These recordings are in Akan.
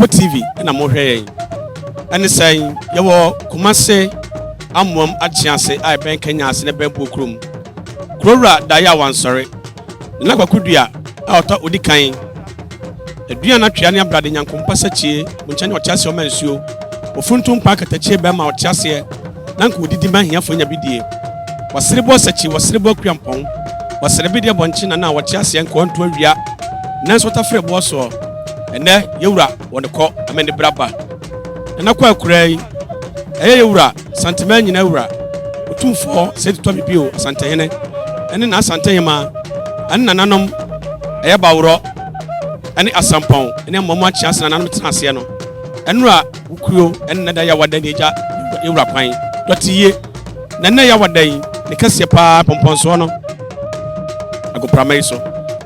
Nyansapo TV na mo hwe ene san ye wo Kumase Amoam Acheasehene ai ben Kenya ase ne ben Bokrum Krowra da ya wansore na Kwaku dua a oto odikan adua na twea ne abrade Nyankompa sachie munche ne otiase o mansuo ofuntum pa katachie be ma otiase na nko odidi ma hiafo nya bidie waserebo sachi waserebo kwampon waserebide bonche na otiase nko onto awia nanso tafre bo so ene yewura woneko amene braba na kwa kurai yewura santema nyina wura Otumfuo se to bibio Asanponhene ene na Asante ma ane nananom bawro ane Asanpon ene momo Acheasehene nananom tenase no enura ukuo ene na da ya wadan eja yewura kwan Doti ye na na ya wadan ne kase pa pomponso no agopramai so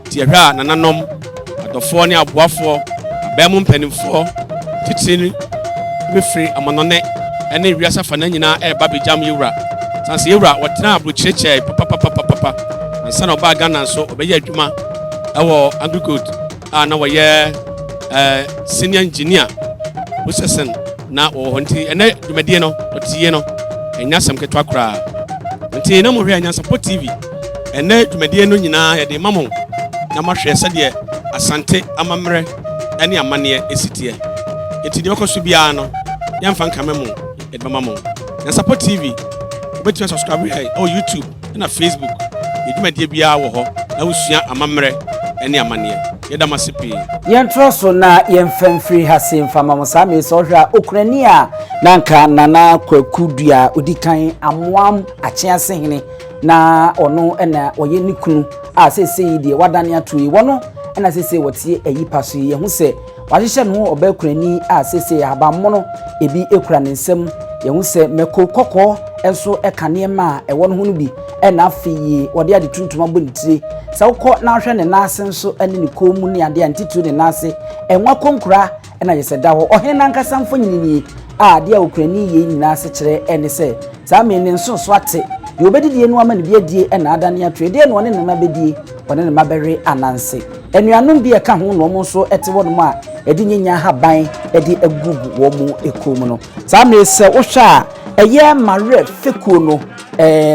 ti ahwa nananom adofo ne aboafo abemu mpanimfo titini befri amanone ene wiasa fana nyina babejam yewura sanse yewura wotena abrochireche papa ansa na oba Ghana so obeya adwuma ewo agriculture na woye senior engineer processing na ohonti ene dwumadie no Doti no enyasam ketwa kra nti na mo hwe NYANSAPO TV ene dwumadie no nyina ye de mamo na mahwe sede Asante amamre ene amane esitie eti de okoso bia no yamfa nkamemu edmamamo NYANSAPO TV obetima subscribe here YouTube na Facebook edwumadie bia wo ho na usua amamre ene amane yeda masepi yentroso na yemfamfiri hasim fama same so hwa Ukrania nanka nana Kwaku dua odikan Amoam Acheasehene na ono ena oye nikunu a sesei de wadane atoyi wono ena sesei wotie ayipa so ye hu se wahihye no oba Ukrani a sesei abammono ebi ekura ne nsam ye hu se meko kokko enso ekane ma ewo no hu no bi ena afiyi wode ade tuntum abonitire sa wokọ na hwe ne nase nso ene ne komu ne ade antitu ne nase enwa konkura ena yeseda ho ohene nankasa mfonyini a ade a Ukrani ye nyina ase kire ene se sa me ne nso so ate yo bedidie no ama ne biadie ena adane atwede no ne ne mabedie one ne mabere ananse enuanom bi eka ho no mo nso ete wonum a edi nyanya haban edi agugu wo mu ekomu no sa me se wo hwa a eye mare fekuo no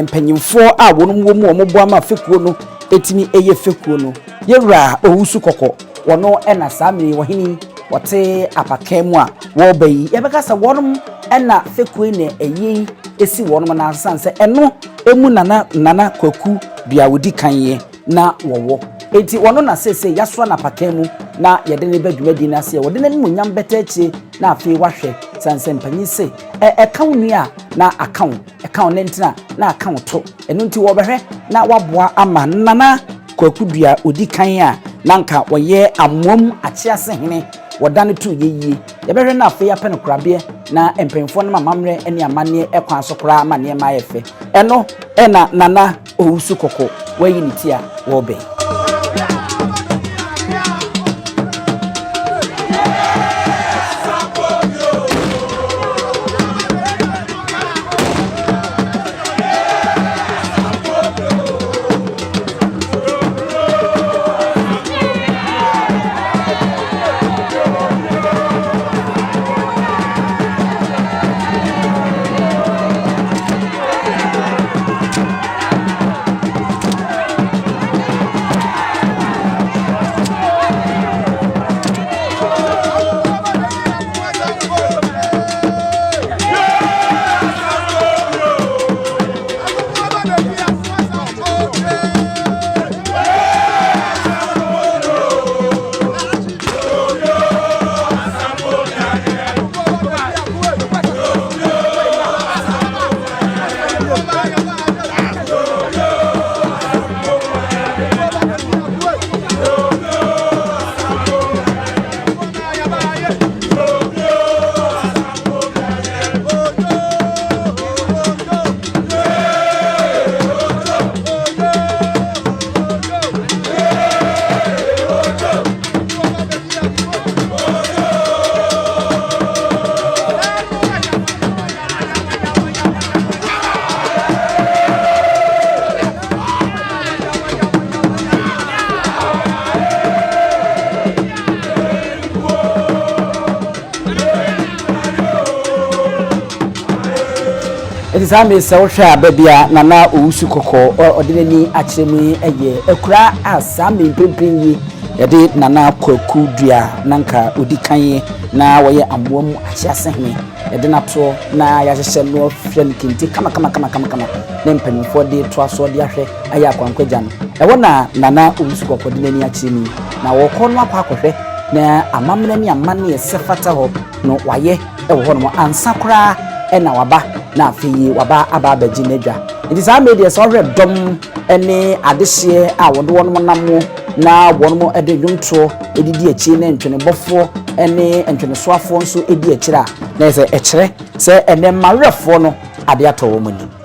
mpanyimfo a wonum wo mu wo bo ama fekuo no etimi eye fekuo no yewura owusu kokko wono ena samiri wohini wote apakemu a wo bayi yebeka sa wonum ena fekuo ne eye esi wonum na sanse eno emu nana Kwaku bia wodi kanye na wowo enti wono na sese yaso na apakemu na yede ne badwumadi na se wode ne munyam betachi na afi wahwe sanse mpanyi se account a na account nentina na account to eno nti wo behwe na waboa ama nana Kwaku dua odi kan a nanka woye Amoam Acheasehene wodane to yeyi yebehwe na afi yapene krabe na empenfo na mamamre ene amane ekwan so kra amane ma yefe eno ena nana owusu kokko wayi nitia wo be It is a so sure baby nana usu koko ordinary achemi eye ekura asami pimpin yede nana Kwaku dua nanka odikan na woye Amoam Acheasehene yede nato na yahyehyɛ no friend kinti kama na mpanimfo de to aso de ahwɛ ayi akwankwaja no ɛwɔ na nana usu koko ordinary achemi na wɔkɔ no akɔhwɛ na amamena ni amane sefata ho no waye ɛwɔ hɔ no ansakra ɛna waba na afi waba aba abaji nedwa nti saa media so hwɛ dom ɛne adehye a wɔde wɔn nam na wɔn ɛde dwonto edidi akyi na ntwene bɔfo ɛne ntwene soafo nso edi akyira na ɛsɛ ɛkyerɛ sɛ ɛne mawerɛfo no ade atɔ wɔn ani.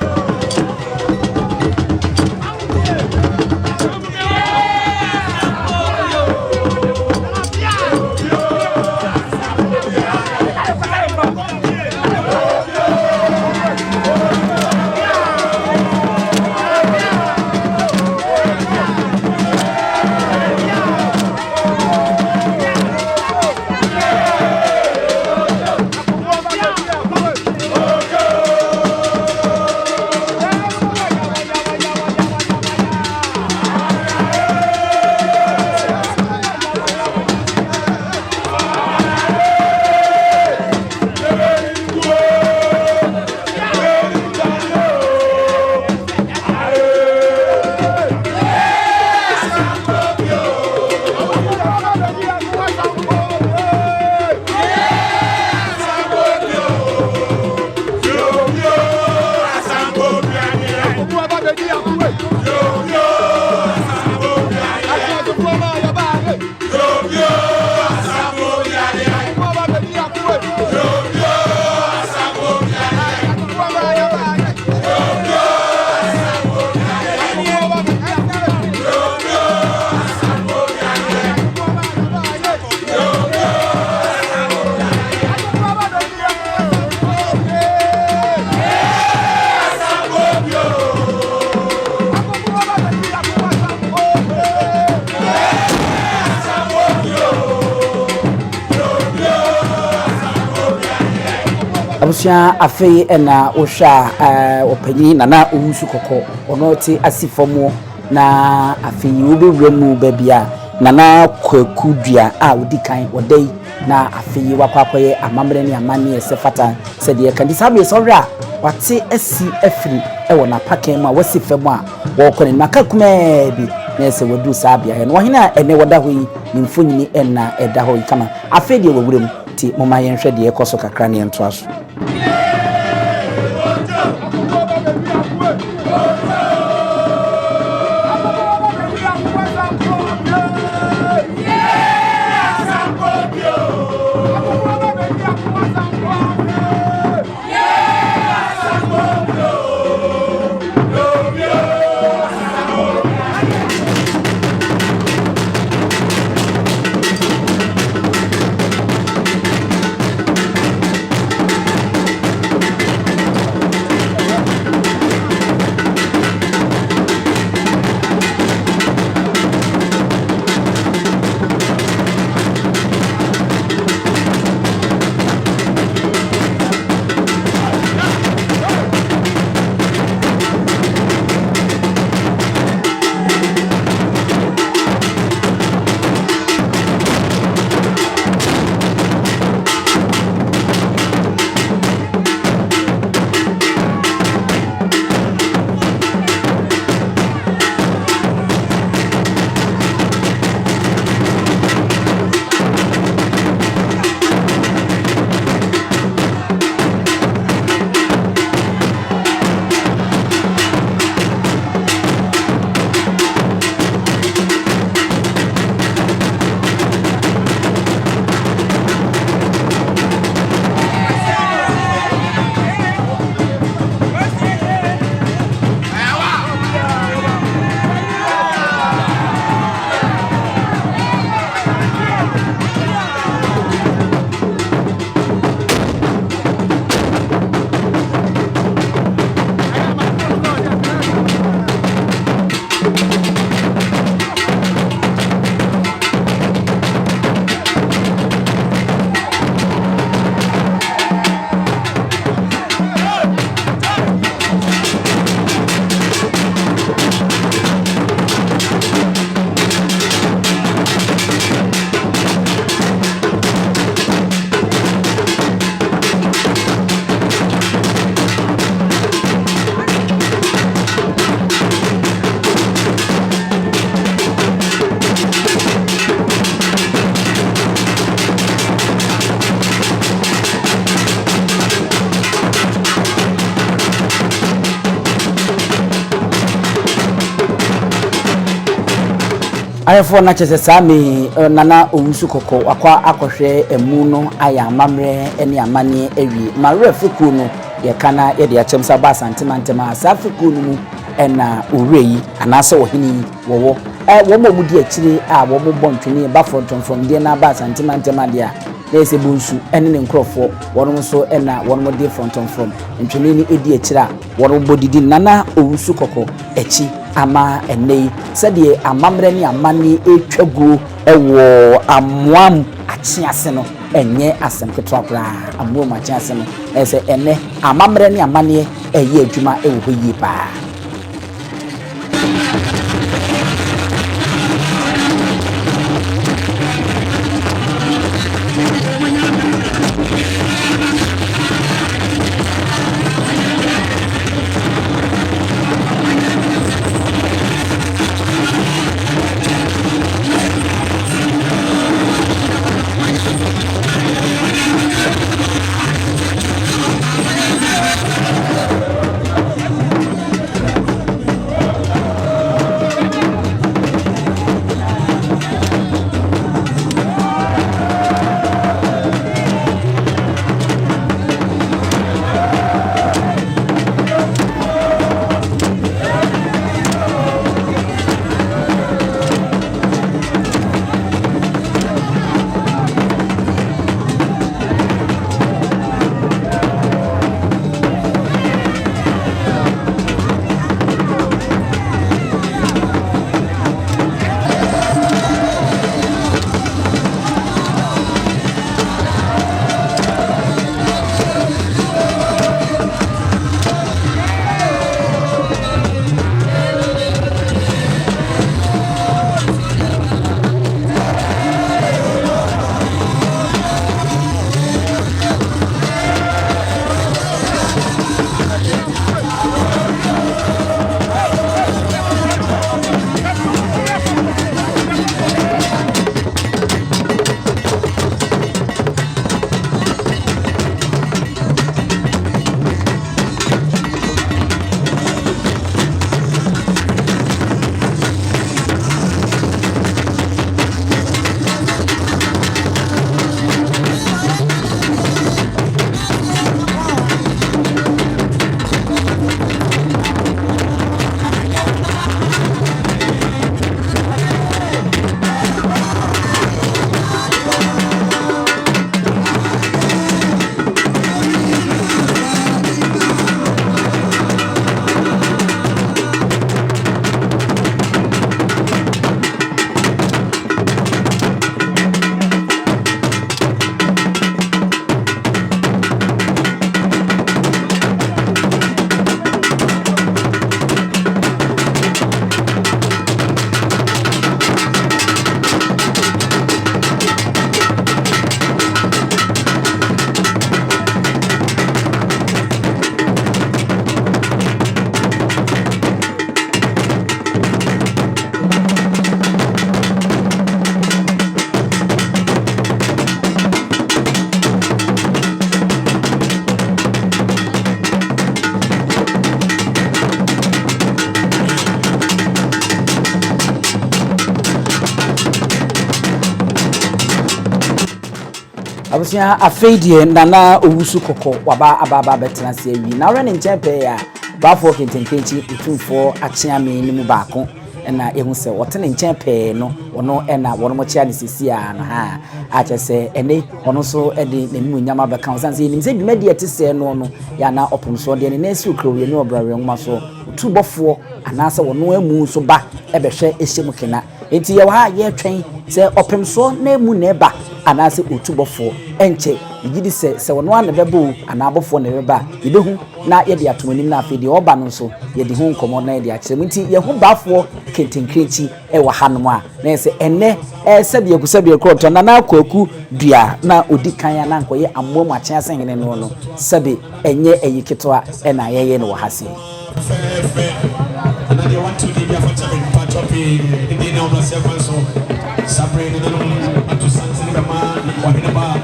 Abusia afei na ohwa opanyi nana owusu koko ono ti asifomo na afei obewremu babia nana Kwaku dua a odikan odai na afei wakwakoye amamre ne amane esefata sede kan disabe sowra wate asi afiri ewo na paken ma wasifemu a wokone makakuma bi na ese wodu sabia no hina ene woda hoyi nimfonyini enna eda hoyi kama afei de wawurem ti moma yenhwe de ekoso kakra ne ento aso. ayefo na chese sami nana owusu koko akwa akohwe emu no aya mamre ene amane awie mare afiku no ye kana ye de achem sa ba santimantema asafiku no mu ena oreyi anase ohini wowo wo mo mudi akire a wo mo bontwene ba from de na ba santimantema de a nese bunsu ene ne nkrofo wono so ena wono de from ntwene ni edi akire a wono bodidi nana owusu koko echi ama enei sɛdeɛ amamre ne amane etwagu ɛwɔ Amoam Acheasehene no ɛnyɛ asɛm ketewa koraa Amoam Acheasehene no ɛsɛ ɛnɛ amamre ne amane ɛyɛ adwuma ɛwɔ hɔ yie paa. abusia afeidie nana owusu koko waba ababa betena se awi na wre ne nchepe ya bafo kentenkenchi Otumfuo Acheame ni mu baako na ehu se wotene nchepe no ono na wono mo chia ne sisi a no ha achese ene ono so ede nemu nyama beka osanse enim se dwumadi etese no no ya na opomso de ne nesi okrowe ne obrawe ngma so Otubofo anase wono amu so ba ebehwe ehyem kena enti ye wa ye twen se opemso na emu na eba anase Otubofo enche yidi se wono an bebo anabofo na beba yebehu na ye de atomanim na afedi oba no so ye de hu nkomo na ye de akyerem nti ye hu bafo kentenkrenchi e wa hanom a na se ene sabie kroto na Kwaku dua na odikan na nkoye Amoam Acheasehene no no sabe enye eyiketo a na ye no wa hase and they want to leave your part of in the name of so Sabre to Santi Wahina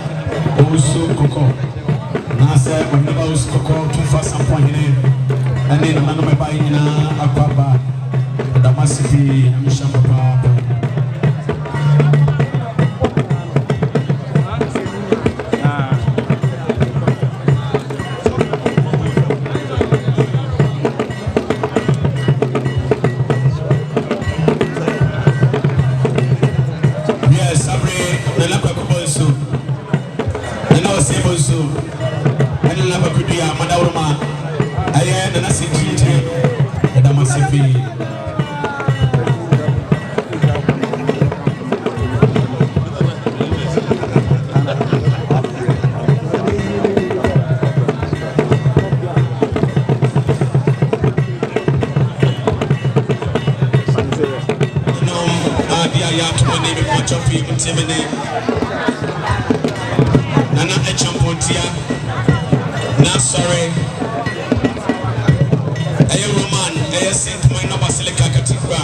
Osu Coco Nasa Wahina Coco to fast Asanponhene and then I'm buying Akaba Damasiti Mishamba nana bakudia madawroma aye nana sekiti da masefi Nana Echampontia, na sorry. Aye Roman, aye Saint Minor Basilica Cathedral.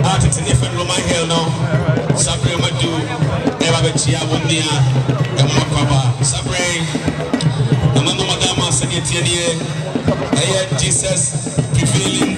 Art it's in different Roman Hill now. Sabre Madu, Eva Bechia Wundia, and Makaba. Sabre, Nana Madama Sanitianie, aye Jesus, prevailing.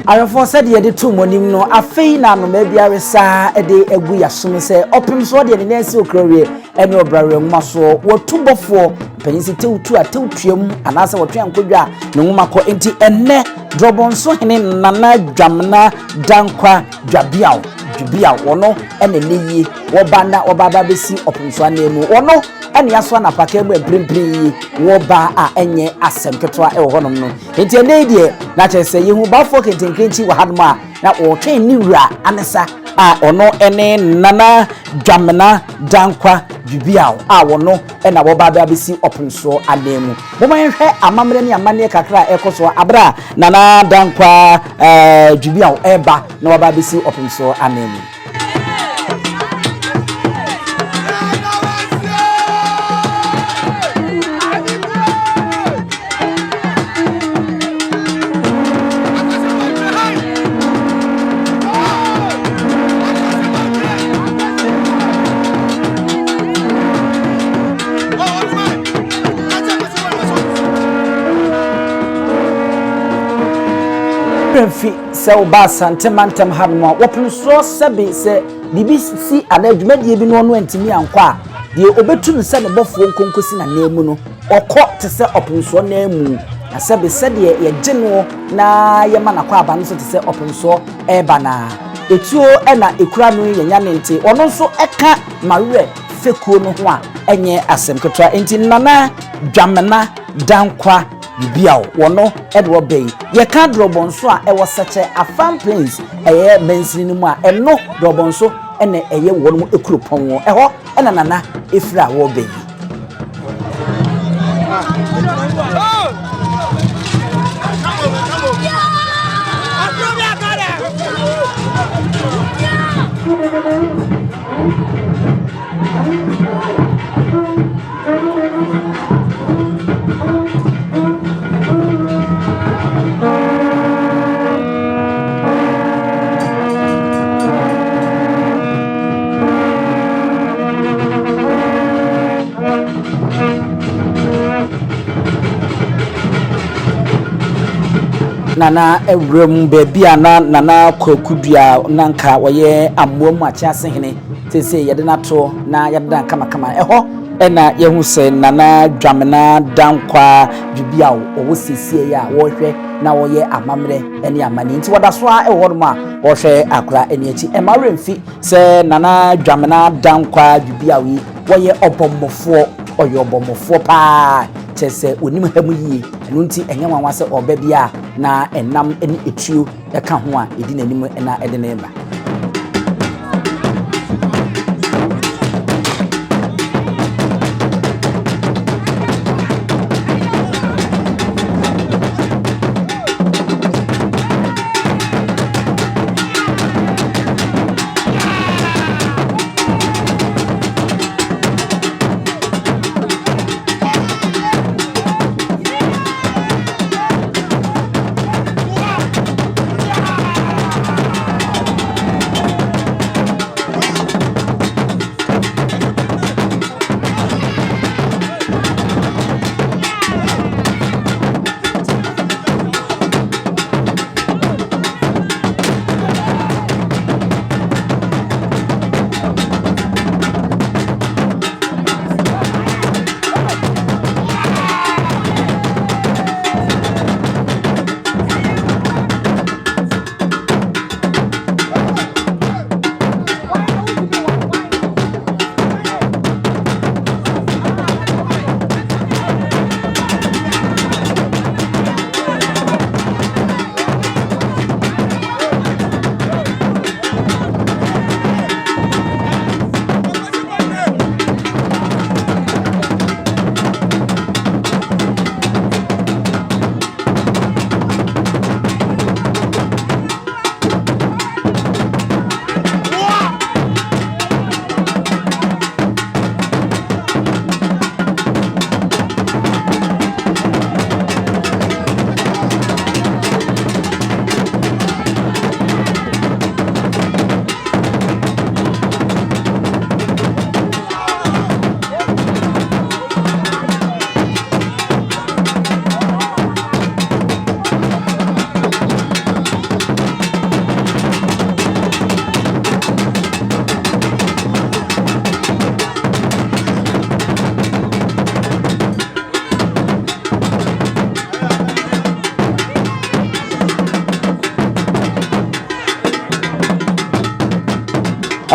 Arafo said ye de two monim no afei na no mabia sa e de agu yasom se opim so de ne nsi okrowe ene obrawe maso wotubofo panyisi tewtu atewtuam anase wotwe nkodwa ne nwumako enti enne drobonso hene nana dwamna dankwa dwabiaw wono ene neyi wobanda obaba besi opim so anemu wono ene yaso na paka mu emprimpri woba a enye asemketwa e wo honom no enti ene die na chese yehu bafo kentenkrenti wa hadma na wotwe ni wura anesa a ono ene nana dwamna dankwa dwabiaw a wono ena wobaba besi opim so anemu bomanhwe amamre ne amane kakra ekoso abra nana dankwa dwabiaw eba na wobaba besi opim so anemu fi se oba Asante mantam hadmo wopin so sebe se BBC anadwumadie bi no no antimi ankwa de obetum se ne bofo nkonkosi na nemu no okọ te se opin so na mu na sebe se de ye gino na ye mana kwa aba no so te se opin so eba na etuo na ekura no ye nya nente ono so eka mawe fekuo no ho a enye asem ketwa enti nana dwamena dankwa bibia wono edwo bay ye ka drobonso a ewo seche afam plains eye mensini ni mu a eno drobonso ene eye wono ekuropon wo eho ena nana efira wo bay nana ewrem bebia na nana kwakudua nanka woye Amoam Acheasehene sese yede nato na yede dan kama eho ena yehu se nana dwamena dankwa bibia wo sese ya wo hwe na woye amamre ene amani nti wodaso a ewo ma wo hwe akra ene achi emaremfi se nana dwamena dankwa bibia wi woye obomofo oyobomofo pa chese onim hamu yie enu nti enye nwanwa se oba bia na enam eni etuo eka ho a edi nanim na ede na eba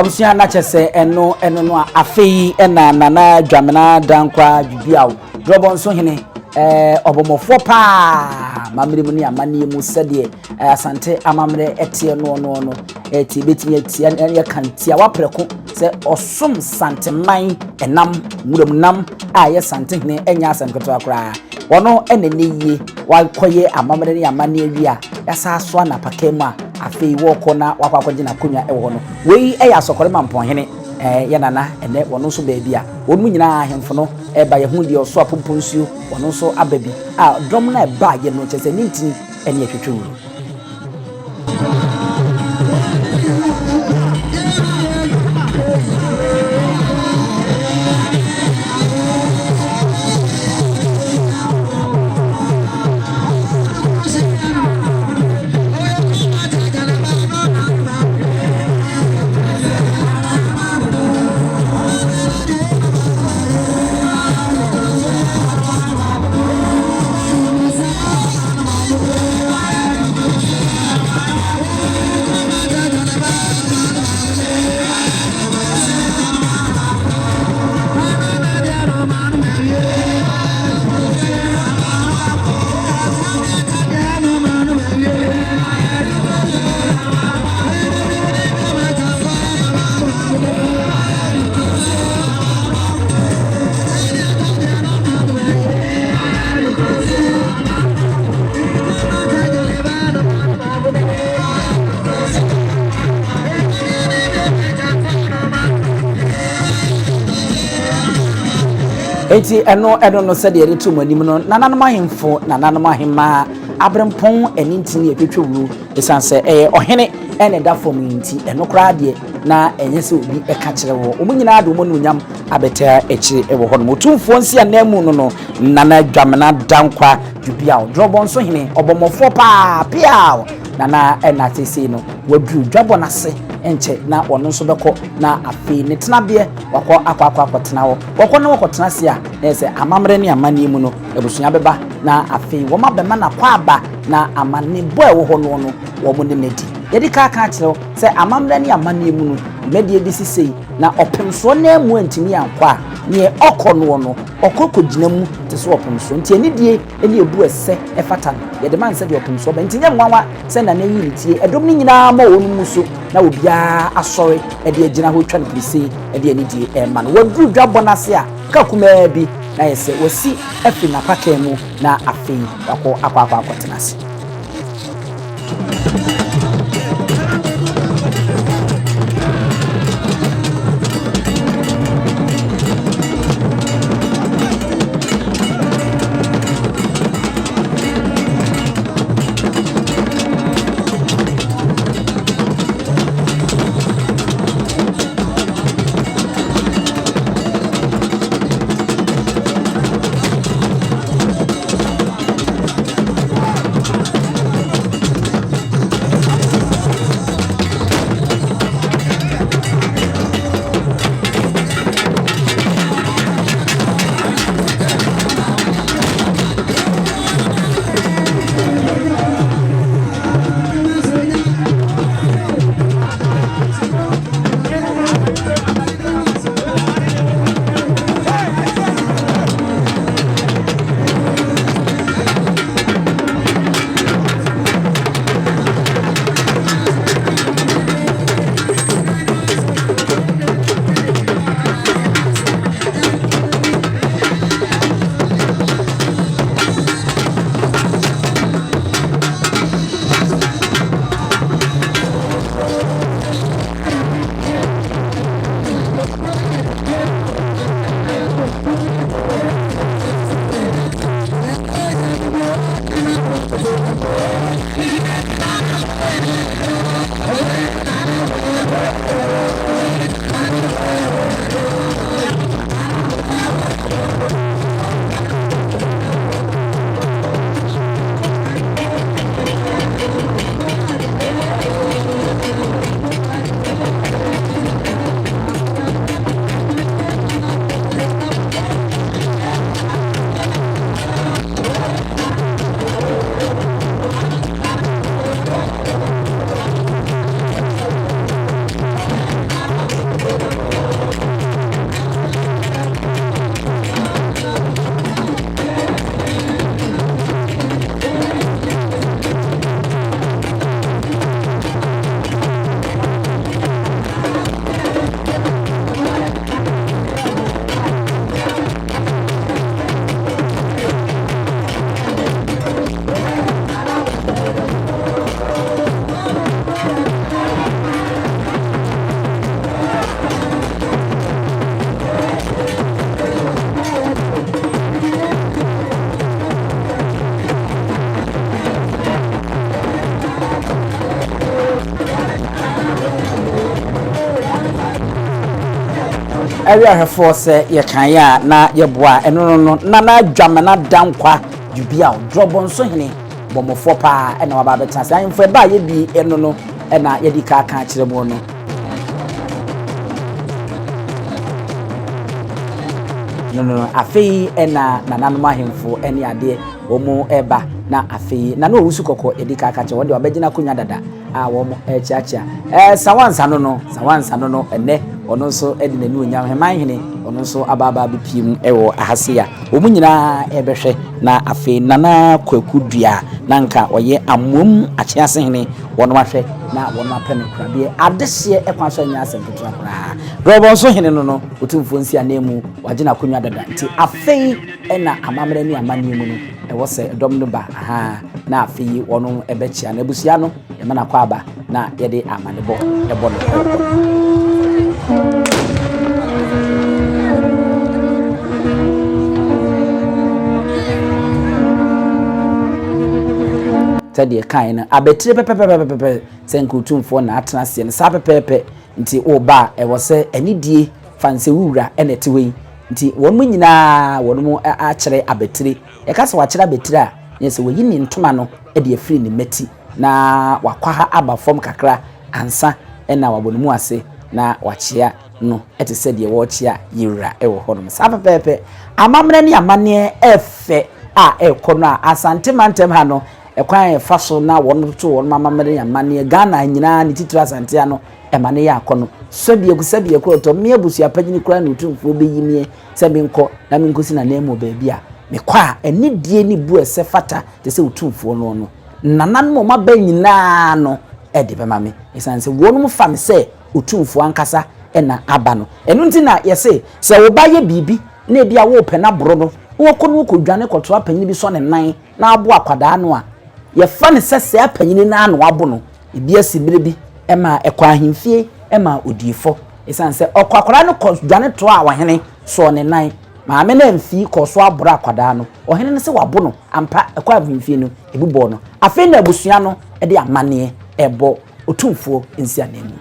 abusia na chese eno no afei ena nana dwamena dankwa bibiawo drobonso hene obomofo pa mamre mu ni amane mu sede asante amamre etie no eti betimi etie ya kantia wapreko se osom santeman enam muram nam aye sante hene enya asankoto akra wono eneneye wakoye amamre ni amane awia yasa so na pakemu a afei woko na wakwakwagye na konwa ewo no wei eya sokore Asanponhene ye nana ene wono so baabi a wonu nyina ahemfo no eba ye hu de oso apomponsuo wono so ababi a dom na eba ye no chese nintini ene atwetwe wuru enti eno no said the two money no nananoma hemfo nananoma hema abrempon eni ntini etwetwuru esanse ohene ene da fom nti eno kra de na enye se obi eka kire wo omunyina ade mo nunyam abeta echi ewo ho no Otumfuo nsi anamu no nana dwamena dankwa dubia odrobo nso hene obomofo pa pia nana ena tese no wadru dwabo nase enche na ono nso beko na afi ne tenabe wakọ akwa tena wo wakọ na wakọ tena se a na se amamre ne amane mu no ebusunya beba na afi wo mabema na kwa aba na amane bo ewo ho no no wo mo ne nedi yedi ka kire se amamre ne amane mu no medie di sisei na opemso na mu antimi ankwa ne okono no okokogina mu te so opemso nti enidie eni ebu ese efata yede man se de opemso ba ntinya nwanwa se na nayi litie edom ni nyina ma wonu muso na obia asori ede agina ho twa ne plise ede enidie man wadru dwabɔ nase a kakuma bi na yese wasi afi na paka mu na afi akwa tenase area hefo se ye kan ya na ye boa eno no na dwamena dankwa dubia drobo nso hene bomofo pa ena waba beta se ayemfo ba ye bi eno no ena ye di ka kan kire mo no no afei ena nananoma ahemfo ene ade omo eba na afei na no wusu kokko edi ka ka che wode obagina kunya dada a wo mo echiachia sawansa no ene ono nso edi na nu onyam heman hene ono nso ababa bipiem ewo ahasia omu nyina ebehwe na afei nana Kwaku dua nanka oye Amoam Acheasehene wono ahwe na wono apene krabie adehye ekwanso nya asempetro akra robo nso hene no Otumfuo nsi anemu wagina kunya dada nti afei ena amamre ni amani mu no ewo se dom no ba aha na afei wono ebechia na ebusia no yemana kwa aba na yede amanebo ebo no study kind na abetire pepepepepe senka Otumfuo na atena se ne sa pepepe nti oba e wo se anidie fanse wura ene tewe nti won mu nyina won mu akere abetire e ka se wa kere abetire a yese wo yi ni ntoma no e de afiri ni meti na wakwa ha aba fom kakra ansa ena wabonmu ase na wachia no ete se de wo chia yira e wo hono sa pepepe amamre ne amane efe a ekono a asante mantem ha no ekwan fa so na won to won mamamre amane Ghana nyina ni titira asante ano emane ya akono sabie ko to me abusu apagini kura na Otumfuo beyimie se bi nko na mi nkosi na nemo baabi a me kwa eni die ni bu ese fata te se Otumfuo no nanan mo maba nyina no e de be mame esanse wonum fa me se Otumfuo ankasa ena aba no enu nti na yese se wo ba ye bibi na bia wo pe na boro no wo ko no ko dwane koto apanyini bi so ne nan na abo akwada no a ye fa ne se apanyini na no abo no ebi asibire bi ema ekwa ahemfie ema odifo esanse okwakwara no ko dwane to a wahene so ne nan maame na mfi ko so aboro akwada no ohene ne se wabo no ampa ekwa ahemfie no ebubo no afi na abusua no e de amane ebo Otumfuo nsia na mu.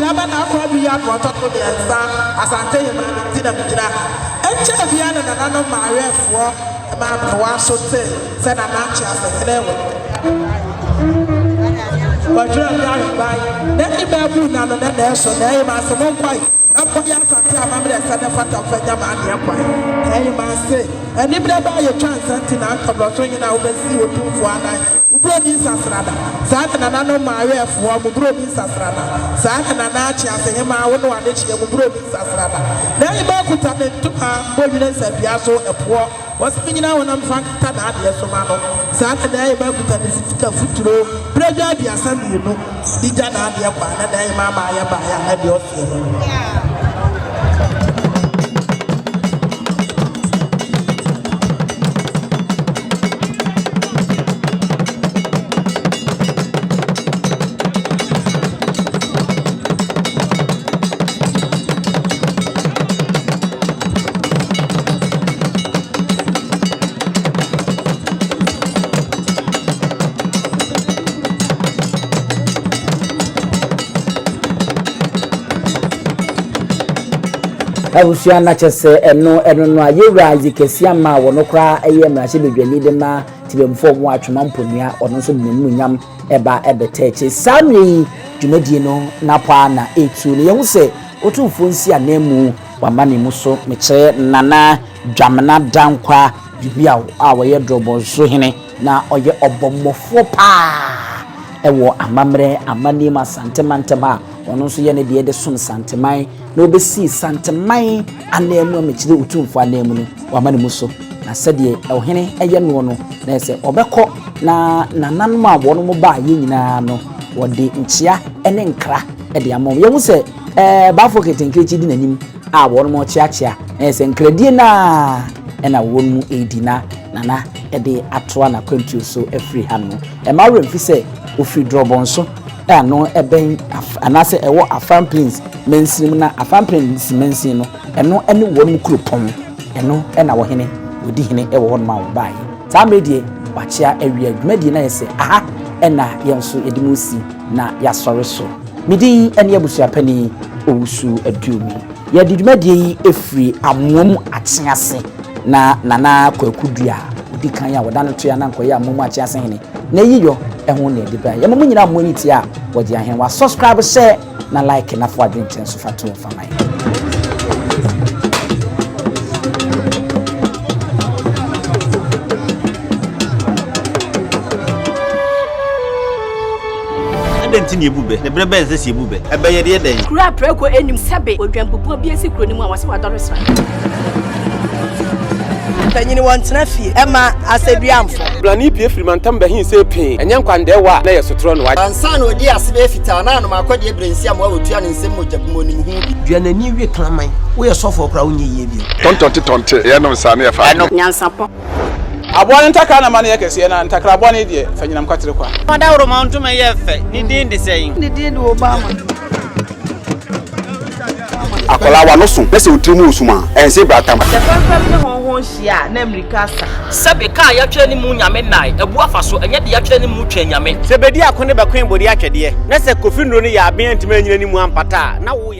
Jaba na kwa biya kwa toko de ansa asante hema tina bidira enche biya na nano maarefo ma wa so te se na na Acheasehene wo wajira biya bai na ibe bu na no na so na e ma se mo kwai akoya asante amamre se na fata fanya ma ne kwai e ma se eni bre ba ye transante na nkoblo nyina obesi Otumfuo anan Brody Sasrada, Saka Nano Maria for Brody Sasrada, Saka Nana Acheasehene, I wouldn't want to Brody Sasrada. Now you back with a Boliness and Piasso, a poor, was spinning out when I'm Frank Tanadia Somano, Saka Day back with a foot, Preja Asante, you know, Dijana, Yapa, and Mama Yaba, and have your Awusua na chese eno no ayewra azikesia ma wono kra eye mrahye bedwani de ma tibemfo mo atwema mponua ono so nemu nyam eba ebeteche samyi dwumadie no napa na etu ne yehu se Otumfuo nsi anemu wamane mu so meche nana dwamna dankwa bibia a woye drobonso hene na oye obommofo pa ewo amamre amani ma santemantema ono so ye ne de som santemai na obesi santemai anemu amechire Otumfuo anemu no wamane mu so na sede ohene eye no no na ese obekọ na nananum a wono mo ba ye nyina no wode nchia ene nkra ede amom ye hu se bafo ketenkrechi di nanim a wono mo chiachia na ese nkradie na ena wonu edina nana ede atoa na kwantu so afri ha no ma remfi se ofri drobonso no eben anase ewo Asanponhene mensim na Asanponhene mensim no eno ene wonu kropon eno ena wo hene odi hene ewo hon ma wo bai sa medie wachia awie adwumadi na yese aha ena yenso edimusi na yasore so midi ene abusua pani owusu aduomi ya didwumadi efri Amoam Acheasehene na nana Kwaku dua odi kan ya wodan to ya na nkoya Amoam Acheasehene na yiyo ehun na ediba ya mamu nyina mo niti a wodi ahen wa subscribe share na like na for adventure so fatu famai Denti ebube ne brebe nse si ebube ebe ye de den kura preko enim sebe odwambubu bi esi kuro ni mu awase wadoro sra tanyini wantena fie ema aseduamfo blani pie frimantam behin se pin enye nkwande wa na yesotro no wa ansa na odi asebe fita na no akode ebrensi am wa wotua ne nsem mojabumo nim hu bi duanani wie klaman wo ye sofo kra wo nye ye bi tontonte ye no sa na ye fa NYANSAPO abone ntakra na mane ye kese na ntakra abone de fanyinam kwatere kwa mada woro ma ntuma ye fe ni din de sein ni din de Obama akola wa no so pese otrimu osuma ense bratam the first ne honhon hia na America sa sebe ka ya twere ni mu nyame nai ebu afaso enye de ya twere ni mu twa nyame sebedi akone bekwen bodi atwede na se kofi nro ni ya aben ntime nyina ni mu ampata na wo ya